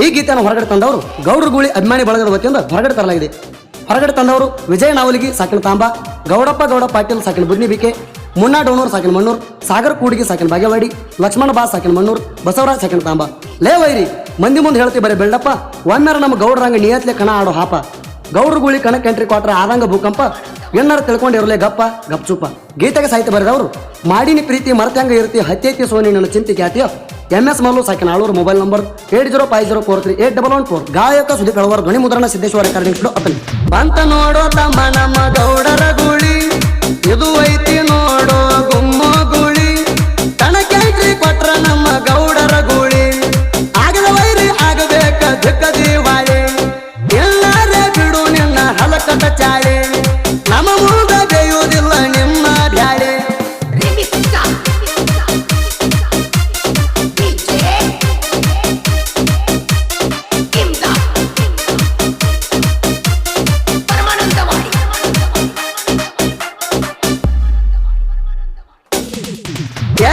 ಈ ಗೀತೆಯನ್ನು ಹೊರಗಡೆ ತಂದವರು ಗೌಡ್ರ ಗೂಳಿ ಅಭಿಮಾನಿ ಬಳಗದ ವತಿಯಿಂದ ಹೊರಗಡೆ ತರಲಾಗಿದೆ. ಹೊರಗಡೆ ತಂದವರು ವಿಜಯ ನಾವಲಿಗಿ ಸಾಕಿನ ತಾಂಬ, ಗೌಡಪ್ಪ ಗೌಡ ಪಾಟೀಲ್ ಸಾಕಿನ ಬುದ್ನಿ ಬಿಕೆ, ಮುನ್ನಾ ಡೋನೂರ್ ಸಾಕಿನ ಮಣ್ಣೂರ್, ಸಾಗರ್ ಕೂಡಿಗೆ ಸಾಕಿನ ಬಾಗೇವಾಡಿ, ಲಕ್ಷ್ಮಣ ಬಾ ಸಾಕಿನ ಮಣ್ಣೂರ್, ಬಸವರಾಜ್ ಸಾಕಿನ ತಾಂಬ. ಲೇ ವೈರಿ ಮಂದಿ ಮುಂದೆ ಹೇಳ್ತಿ ಬರೀ ಬೆಳ್ಳಪ್ಪ, ಒಮ್ಮೆರ ನಮ್ಮ ಗೌಡ್ರಂಗ ನಿಯತ್ಲೆ ಕಣ ಆಡೋ ಹಾಪ. ಗೌಡ್ರ ಗೂಳಿ ಕಣಕ್ಕೆ ಎಂಟ್ರಿ ಕ್ವಾರ್ಟರ್ ಆದಂಗ ಭೂಕಂಪ, ಏನಾರು ತಿಳ್ಕೊಂಡಿರಲೇ ಗಪ್ಪ ಗಪ್ಚುಪ್ಪ. ಗೀತೆಗೆ ಸಾಹಿತ್ಯ ಬರೆದವರು ಮಾಡಿನಿ ಪ್ರೀತಿ ಮರತ್ಯಾಂಗ ಇರ್ತಿ ಹತ್ಯೈತಿ ಸೋನಿ ನನ್ನ ಚಿಂತೆ ಖ್ಯಾತಿಯ MS ಮಲ್ಲು ಸಾಕಿನ ಆಳೂರು. Mobile number 8050438114. ಗಾಯಕ ಸುದೀಪ್ ಹೆಳವರ್, ಧ್ವನಿ ಮುದ್ರಣ ಸಿದ್ದೇಶ್ವರ ರೆಕಾರ್ಡಿಂಗ್ ಸ್ಟುಡಿಯೋ ಅಪ್ಪನಿ. ಬಂತ ನೋಡೋ ತಮ್ಮ ನಮ್ಮ ಗೌಡರ ಗೂಳಿ, ಇದು ಐತಿ ನೋಡೋ ಗುಮ್ಮೋ ಗೂಳಿ, ಕಣಕ್ಕೆ ಕೊಟ್ರ ನಮ್ಮ ಗೌಡರ ಗೂಳಿ, ಆಗದ ವೈರಿ ಆಗಬೇಕ ಧಿಕ್ಕ ದಿವಾಳಿ, ಎಲ್ಲಾರೇ ಬಿಡು ನಿನ್ನ ಹಲಕಟ ಚಾಳಿ, ನಮ್ಮ ಮುಂದ ಬೇಯುವುದಿಲ್ಲ ನಿಮ್ಮ ಬ್ಯಾಳೆ.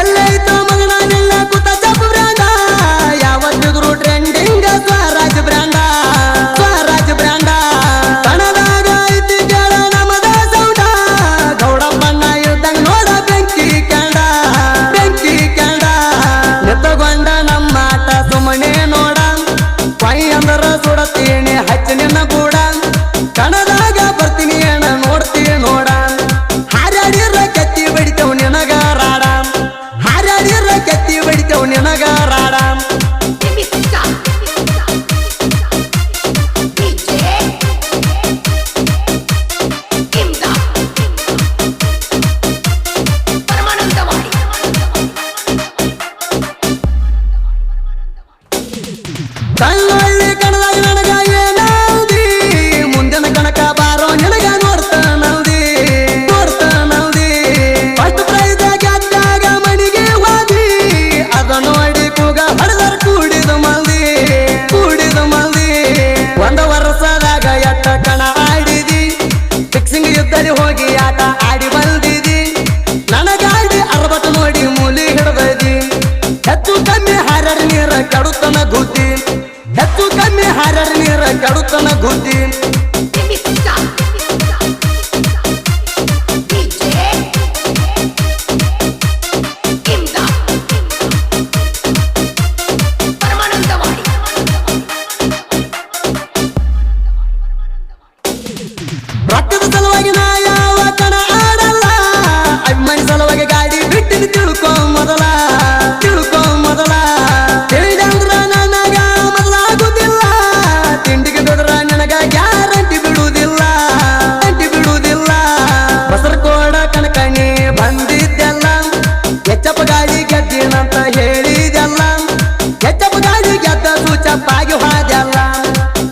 ಎಲ್ಲೈತೋ ಮಗನ ನಿನ್ನ ಕುತ ಜಪ್ ಬ್ರ್ಯಾಂಡ, ಯಾವತ್ತಿದ್ರು ಟ್ರೆಂಡಿಂಗ್ ಸ್ವರಾಜ್ ಬ್ರ್ಯಾಂಡ, ಸ್ವರಾಜ್ ಬ್ರ್ಯಾಂಡ. ಕಣದಾಗ ಐತಿ ಕೇಳ ನಮ್ಮದ ಸೌಂಡ, ಗೌಡಪ್ಪಣ್ಣ ಇದ್ದಂಗ ನೋಡ ಬೆಂಕಿ ಕ್ಯಾಂಡ, ಬೆಂಕಿ ಕ್ಯಾಂಡ. ನಿತ್ತಗೊಂಡ ನಮ್ಮ ಆಟ ಸುಮ್ಮನೆ ನೋಡ, ಪೈ ಅಂದ್ರ ಸುಡತೀನಿ ಹಚ್ಚಿ ನಿನ್ನ ಕೂಡ, ಕಣದಾಗ ಬರ್ತೀನಿ ಏನ ನೋಡ್ತೀನಿ ನೋಡ, ಹಾರಾಡಿರ ಕೆತ್ತಿ ಬಡಿತವ್ ನಿನಗ ರಾಡ, ಹಾರಾಡಿರ ಕೆತ್ತಿ ಬಡಿತವ್ ನಿನಗ ರಾಡ. ಕಣ್ಣೊಳ್ಳಿ ಕಣದಾಗ ನನಗ ಏನಲ್ದಿ, ಮುಂದಿನ ಕಣಕ ಬಾರೋ ನಿನಗ ನೋಡ್ತಾನಲ್ದಿ, ನೋಡ್ತಾನಲ್ದಿ. ಫಸ್ಟ್ ಪ್ರೈಸ್ ಗೆದ್ದಾಗ ಮಣಿಗೆ ಹೋದಿ, ಅದ ನೋಡಿ ಕೂಗ ಹಡದರ್ ಕೂಡಿದ ಮಲ್ದಿ, ಕೂಡಿದ ಮಲ್ದಿ. ಒಂದು ವರ್ಷದಾಗ ಎಟ್ಟ ಕಣ ಆಡಿದಿ, ಫಿಕ್ಸಿಂಗ್ ಯುದ್ಧದಲ್ಲಿ ಹೋಗಿ ಆಟ ಆಡಿ ಬಂದಿದಿ, ನನಗಾಡಿ 60 ನೋಡಿ ಮೂಲಿ ಹಿಡ್ದದಿ. ಹೆಚ್ಚು ಕಮ್ಮಿ ಹಾರರ್ ನೀರ ಕೆಡುತ್ತನ ಗುದ್ದಿ, ಹೆಚ್ಚು ಕಮ್ಮಿ ಹಾರರ್ ನೀರ ಕೆಡುತ್ತನ ಗುದ್ದಿ. ರೊಕ್ಕದ ಸಲುವಾಗಿ ನಾ ಯಾವ ಕಣ ಆಡಲ್ಲ, ಅಭಿಮಾನಿ ಸಲುವಾಗಿ ಗಾಡಿ ಬಿಟ್ಟಿನ ತಿಳ್ಕೊ ಮೊದಲ, ತಿಳ್ಕೊ ಮೊದಲ. ತಿಳಿದಂದ್ರ ನನಗ ಮೊದಲಾಗುದಿಲ್ಲ, ತಿಂಡಿಗೆ ದುಡ್ರ ನನಗ ಗ್ಯಾರಂಟಿ ಬಿಡುವುದಿಲ್ಲ, ಗ್ಯಾರಂಟಿ ಬಿಡುವುದಿಲ್ಲ. ಬಸರಕೋಡ ಕಣಕಣಿ ಬಂದಿದ್ದೆಲ್ಲ, ಹೆಚ್ಚಪ್ಪ ಗಾಡಿ ಗೆದ್ದಿನಂತ ಹೇಳಿದೆಲ್ಲ, ಹೆಚ್ಚಪ್ಪ ಗಾಡಿ ಗೆದ್ದ ಸೂಚಪ್ಪಾಗಿ ಹೋದೆಲ್ಲ,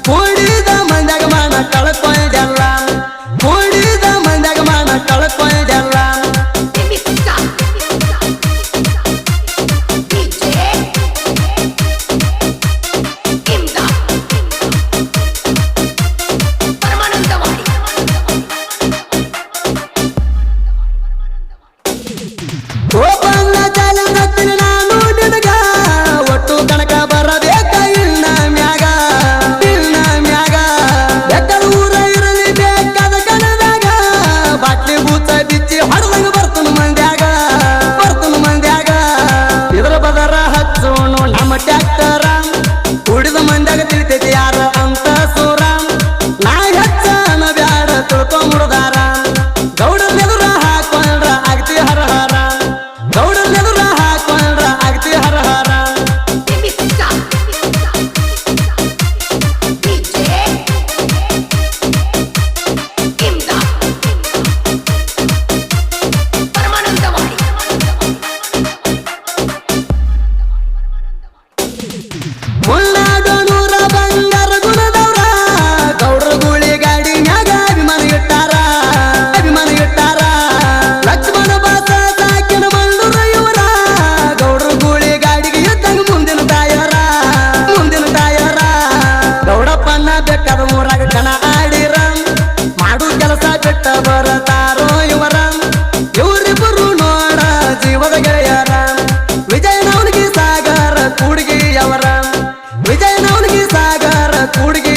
ಕೂಡಿದ ಮಂದ್ಯಾಗ ಮಾನ ಕಳ್ಕೊಂಡೆಲ್ಲ, ಕೂಡಿದ ಮಂದ್ಯಾಗ ಮಾನ ಕಳ್ಕೊಂಡೆಲ್ಲ. ಓಪನ್ನ ಚಾಲೆಂಜ್ ನಾನು ನಿನಗ, ಒಟ್ಟು ಕಣಕ ಬರಬೇಕ ಇನ್ನ ಮ್ಯಾಗ, ಇನ್ನ ಮ್ಯಾಗ. ಎಕ್ಕದ ಊರ ಇರಲಿ ಬೇಕಾದ ಕಣದಾಗ, ಬಾಟ್ಲಿ ಬೂತ ಬಿಚ್ಚಿ ಹೊಡೆದಂಗ ಬರ್ತನು ಮಂದ್ಯಾಗ, ಬರ್ತನು ಮಂದ್ಯಾಗ. ಇದರ ಬದರ ಹಚ್ಚೋನು ನಮ್ಮ ಟ್ಯಾಕ್ಟರ, ಕುಡಿದ ಮಂದ್ಯಾಗ ತಿಳಿತೈತಿ ಯಾರ ಅಂತ ಸೂರ, ನಾ ಹೆಚ್ಚನ ಬ್ಯಾಡ ತಿಳ್ಕೊಂಬಿಡ್ದಾರ. ಗೌಡನೆದುರ ಹಾಕೊಂಡ್ರ ಆಗ್ತಿ ಹರ ಹರ, ಗೌಡನೆದುರ ಹಾಕೊಂಡ್ರ ಆಗ್ತಿ ಹರ ಹರ. ಮುನ್ನಾಡೋನೂರ ಬಂಗಾರ ಗುಣದವ್ರ, ಗೌಡ್ರ ಗೂಳಿ ಗಾಡಿ ಮ್ಯಾಗ ಅಭಿಮಾನ ಇಟ್ಟಾರ, ಅಭಿಮಾನ ಇಟ್ಟಾರ. ಲಕ್ಷ್ಮಣ ಬಾಸ ಸಾಕಿನ ಮಣ್ಣೂರ ಇವರ, ಗೌಡ್ರ ಗೂಳಿ ಗಾಡಿಗೆ ಇದ್ದಂಗ ಮುಂದಿನ ತಾಯರ, ಮುಂದಿನ ತಾಯರ. ಗೌಡಪ್ಪನ ಬೇಕಾದ ಊರಾಗ ಕಣ ಆಡಿರ, ಮಾಡು ಕೆಲಸ ಬಿಟ್ಟ ಬರತಾರೋ ಇವರ, ಇವರಿಬ್ಬರು ನೋಡ ಜೀವದ ಗೆಳೆಯರ. ವಿಜಯ ನಾವಲಿಗಿ ಸಾಗರ ಕೂಡಿಗೆ ಅವರ, ಕೂಡಿಗೆ